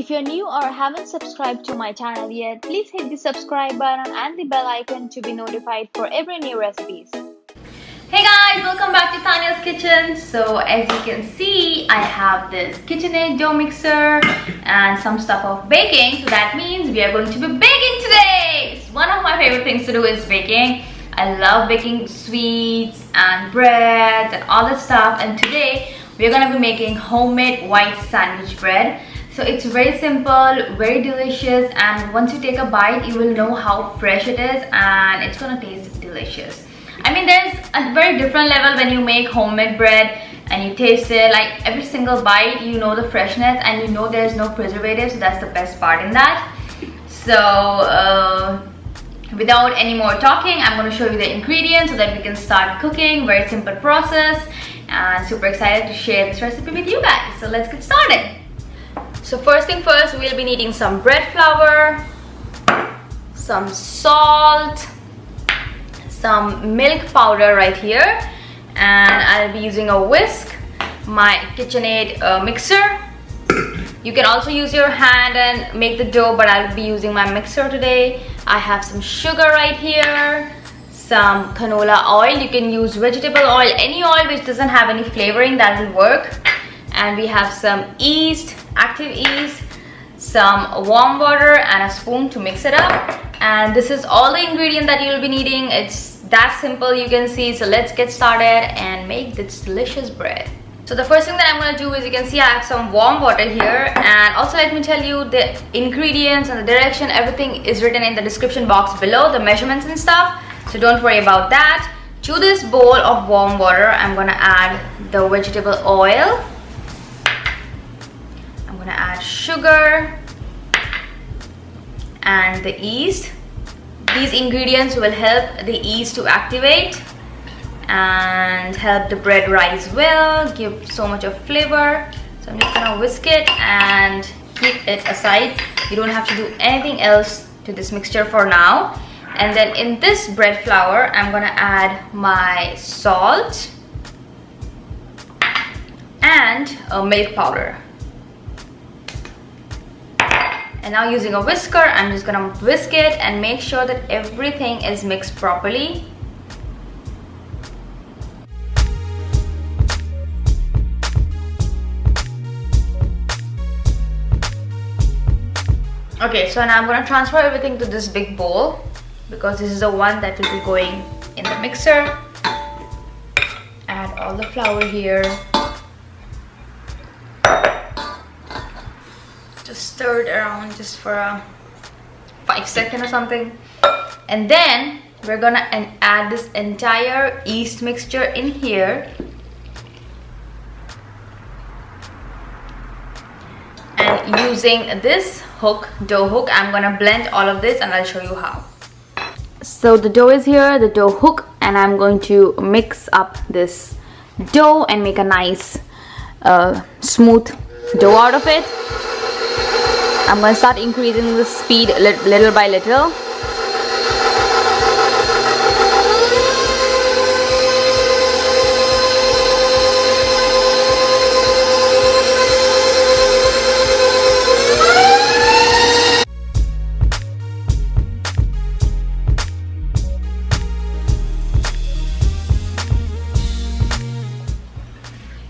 If you're new or haven't subscribed to my channel yet, please hit the subscribe button and the bell icon to be notified for every new recipes. Hey guys, welcome back to Tanya's Kitchen. So as you can see, I have this KitchenAid dough mixer and some stuff of baking. So that means we are going to be baking today. One of my favorite things to do is baking. I love baking sweets and breads and all that stuff. And today we're going to be making homemade white sandwich bread. So it's very simple, very delicious, and once you take a bite, you will know how fresh it is and it's gonna taste delicious. I mean, there's a very different level when you make homemade bread and you taste it. Like every single bite, you know the freshness and you know there's no preservatives, so that's the best part in that. So without any more talking, I'm going to show you the ingredients so that we can start cooking. Very simple process, and super excited to share this recipe with you guys. So let's get started. So first thing first, we'll be needing some bread flour, some salt, some milk powder right here, and I'll be using a whisk, my KitchenAid mixer. You can also use your hand and make the dough, but I'll be using my mixer today. I have some sugar right here, some canola oil. You can use vegetable oil, any oil which doesn't have any flavoring, that will work. And we have some yeast, active yeast, some warm water, and a spoon to mix it up. And this is all the ingredient that you'll be needing. It's that simple, you can see. So let's get started and make this delicious bread. So the first thing that I'm going to do is, you can see I have some warm water here, and also let me tell you the ingredients and the direction, everything is written in the description box below, the measurements and stuff, so don't worry about that. To this bowl of warm water, I'm going to add the vegetable oil. I'm going to add sugar and the yeast. These ingredients will help the yeast to activate and help the bread rise well, give so much of flavor. So I'm just gonna whisk it and keep it aside. You don't have to do anything else to this mixture for now. And then in this bread flour, I'm gonna add my salt and milk powder. And now using a whisker, I'm just gonna whisk it and make sure that everything is mixed properly. Okay, so now I'm going to transfer everything to this big bowl because this is the one that will be going in the mixer. Add all the flour here. Just stir it around just for 5 seconds or something. And then we're going to add this entire yeast mixture in here. And using this dough hook, I'm gonna blend all of this and I'll show you how. So the dough is here, the dough hook, and I'm going to mix up this dough and make a nice smooth dough out of it. I'm gonna start increasing the speed little by little.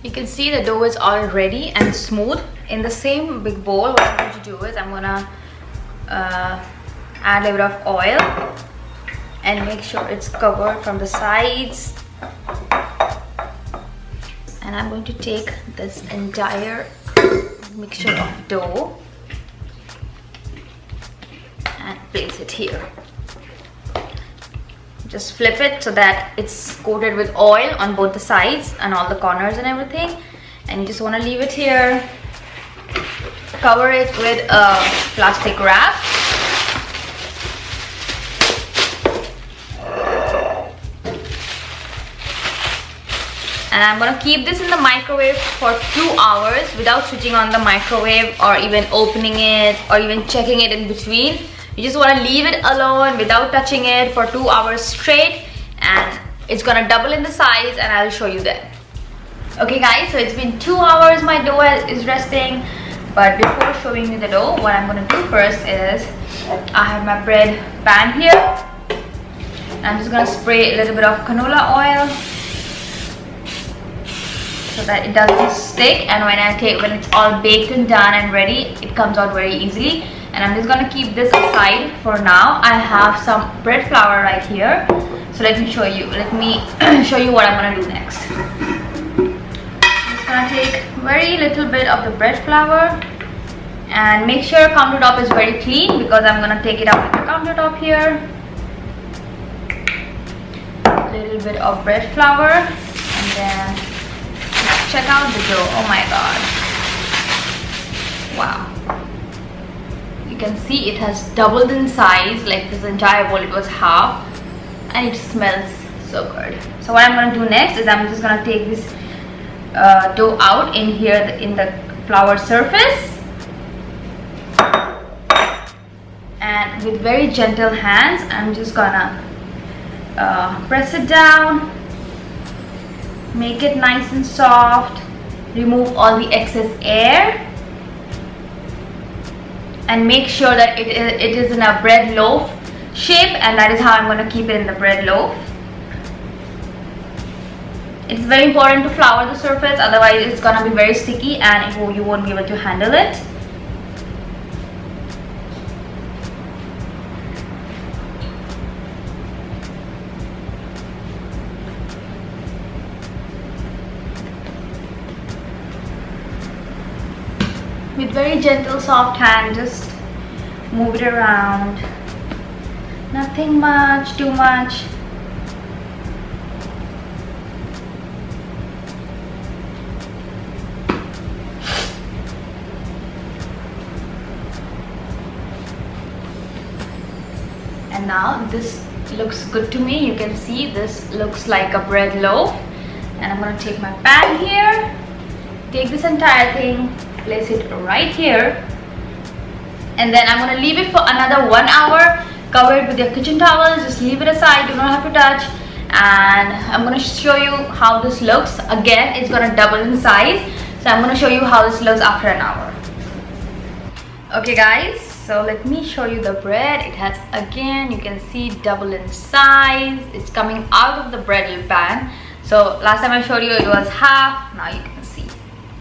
You can see the dough is all ready and smooth. In the same big bowl, what I'm going to do is I'm going to add a little bit of oil and make sure it's covered from the sides. And I'm going to take this entire mixture of dough and place it here. Just flip it so that it's coated with oil on both the sides and all the corners and everything. And you just want to leave it here. Cover it with a plastic wrap. And I'm going to keep this in the microwave for 2 hours without switching on the microwave or even opening it or even checking it in between. You just want to leave it alone without touching it for 2 hours straight, and it's gonna double in the size, and I'll show you that. Okay guys, so it's been 2 hours, my dough is resting. But before showing you the dough, what I'm going to do first is I have my bread pan here. I'm just going to spray a little bit of canola oil so that it doesn't stick, and when it's all baked and done and ready, it comes out very easily. And I'm just going to keep this aside for now. I have some bread flour right here, so let me show you what I'm going to do next. I'm just going to take very little bit of the bread flour, and make sure countertop is very clean because I'm going to take it out of the countertop here. A little bit of bread flour, and then check out the dough. Oh my god, wow, you can see it has doubled in size. Like this entire bowl, it was half, and it smells so good. So what I'm going to do next is I'm just going to take this dough out in here in the flour surface, and with very gentle hands I'm just gonna press it down, make it nice and soft, remove all the excess air, and make sure that it is in a bread loaf shape, and that is how I'm going to keep it in the bread loaf. It's very important to flour the surface, otherwise it's going to be very sticky and you won't be able to handle it. With very gentle soft hand, just move it around, nothing much, too much. And now this looks good to me. You can see this looks like a bread loaf. And I'm going to take my pan here, take this entire thing, place it right here, and then I'm going to leave it for another 1 hour. Cover it with your kitchen towel, just leave it aside, you don't have to touch. And I'm going to show you how this looks. Again, it's going to double in size, so I'm going to show you how this looks after an hour. Okay guys, so let me show you the bread. It has, again, you can see double in size. It's coming out of the bread pan. So last time I showed you it was half. Now you can see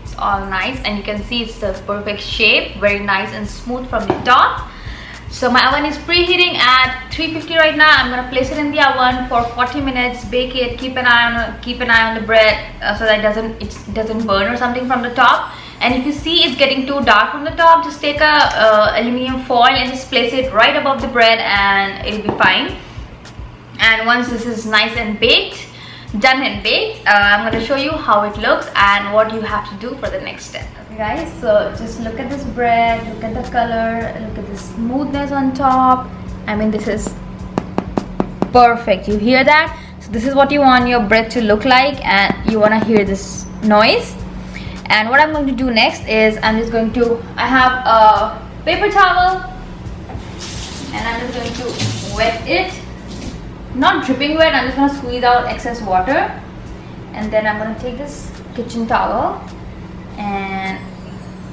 it's all nice, and you can see it's the perfect shape, very nice and smooth from the top. So my oven is preheating at 350 right now. I'm gonna place it in the oven for 40 minutes, bake it, keep an eye on the bread so that it doesn't burn or something from the top. And if you see it's getting too dark from the top, just take a aluminum foil and just place it right above the bread and it'll be fine. And once this is nice and baked, done and baked, I'm going to show you how it looks and what you have to do for the next step. Okay guys, so just look at this bread, look at the color, look at the smoothness on top. I mean, this is perfect. You hear that? So this is what you want your bread to look like, and you want to hear this noise. And what I'm going to do next is I have a paper towel, and I'm just going to wet it. Not dripping wet, I'm just going to squeeze out excess water. And then I'm going to take this kitchen towel and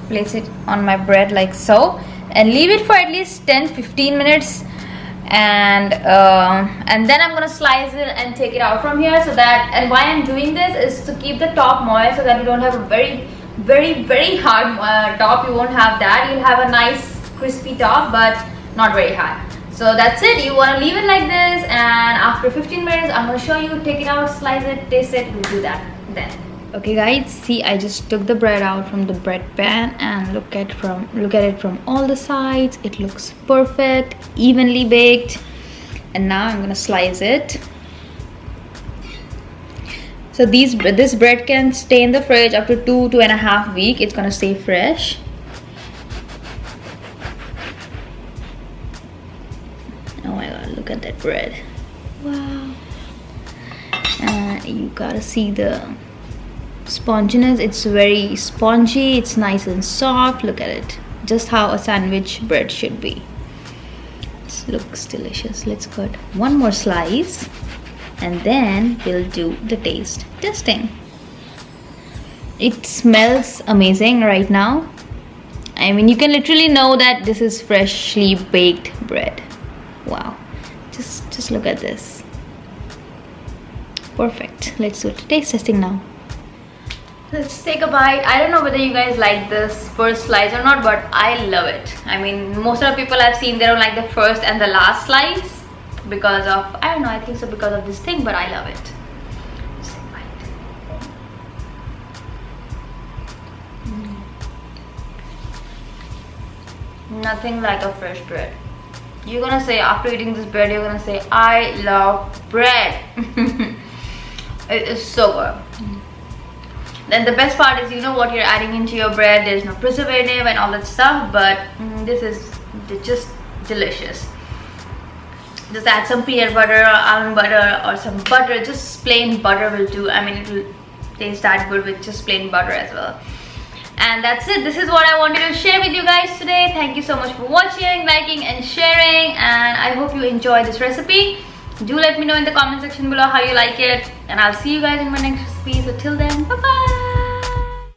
place it on my bread like so, and leave it for at least 10-15 minutes. And then I'm going to slice it and take it out from here, so that, and why I'm doing this is to keep the top moist, so that you don't have a very hard top. You won't have that. You'll have a nice crispy top, but not very hard. So that's it. You want to leave it like this, and after 15 minutes I'm going to show you, take it out, slice it, taste it. We'll do that then. Okay guys, see, I just took the bread out from the bread pan and look at it from all the sides. It looks perfect, evenly baked. And now I'm going to slice it. So this bread can stay in the fridge up to 2.5 weeks. It's going to stay fresh. Oh my god, look at that bread. Wow. And you gotta see the sponginess. It's very spongy, it's nice and soft. Look at it, just how a sandwich bread should be. It looks delicious. Let's cut one more slice, and then we'll do the taste testing. It smells amazing right now, I mean, you can literally know that this is freshly baked bread. Wow, just look at this. Perfect. Let's do taste testing now. Let's take a bite. I don't know whether you guys like this first slice or not, but I love it. I mean, most of the people I've seen, they don't like the first and the last slice because of, I don't know, I think so because of this thing, but I love it. Let's take a bite. Nothing like a fresh bread. You're gonna say, after eating this bread, you're gonna say, I love bread. It is so good. Then the best part is, you know what you're adding into your bread. There's no preservative and all that stuff, but this is just delicious. Just add some peanut butter or almond butter or some butter. Just plain butter will do. I mean, it will taste that good with just plain butter as well. And that's it. This is what I wanted to share with you guys today. Thank you so much for watching, liking and sharing, and I hope you enjoy this recipe. Do let me know in the comment section below how you like it, and I'll see you guys in my next recipe. So till then, bye bye.